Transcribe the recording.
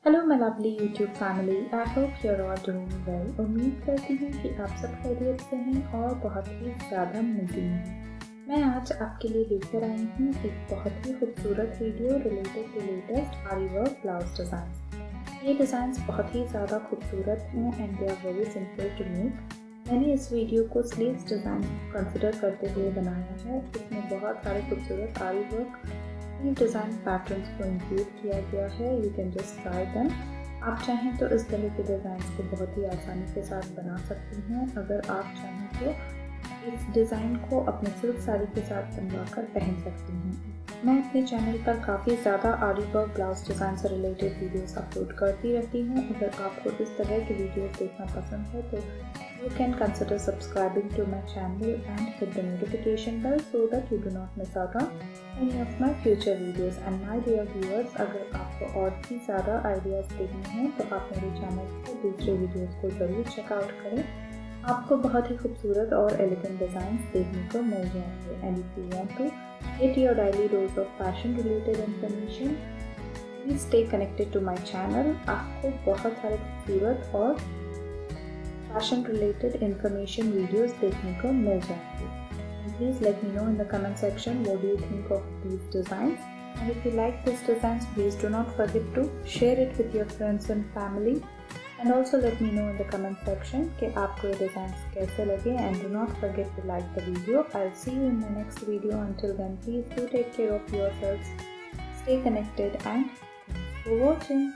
Hello my lovely YouTube family, I hope you are all doing well. उम्मीद करती हूँ कि आप सब खैरियत से हैं और बहुत ही ज़्यादा मज़े में हैं। मैं आज आपके लिए लेकर आई हूँ एक बहुत ही खूबसूरत video related to latest aari work blouse design. ये डिज़ाइंस बहुत ही ज़्यादा खूबसूरत हैं and they are very simple to make. मैंने इस वीडियो को स्लीव्स डिज़ाइन कंसिडर करते हुए बनाया है। इसमें बहुत सारे खूबसूरत आरी वर्क डिज़ाइन पैटर्न्स को इंक्लूड किया गया है। You can just try them. आप चाहें तो इस तरह के डिज़ाइंस को बहुत ही आसानी के साथ बना सकती हैं। अगर आप चाहें तो इस डिज़ाइन को अपने सिल्क साड़ी के साथ बनवा कर पहन सकती हैं। मैं अपने चैनल पर काफ़ी ज़्यादा आरी वर्क ब्लाउज डिज़ाइन से रिलेटेड वीडियोस अपलोड करती रहती हूँ। अगर आपको इस तरह की वीडियोस देखना पसंद है तो you can consider subscribing to my channel and hit the notification bell so that you do not miss out on any of my future videos. And my dear viewers, अगर आपको और भी ज़्यादा आइडियाज़ देखने हैं तो आप मेरे चैनल के दूसरे वीडियोस को ज़रूर चेकआउट करें। आपको बहुत ही खूबसूरत और एलिगेंट डिज़ाइंस देखने को मिल जाएंगे। And if you want to get your daily dose of fashion related information, please stay connected to my channel। आपको बहुत सारे खूबसूरत और फैशन रिलेटेड इंफॉर्मेशन वीडियोस देखने को मिल जाएंगी। Please let me know in the comment section what do you think of these designs, and if you like this designs please do not forget to share it with your friends and family. And also let me know in the comment section कि आपको ये designs कैसे लगे। And do not forget to like the video. I will see you in my next video. Until then please do take care of yourselves, stay connected and thanks for watching.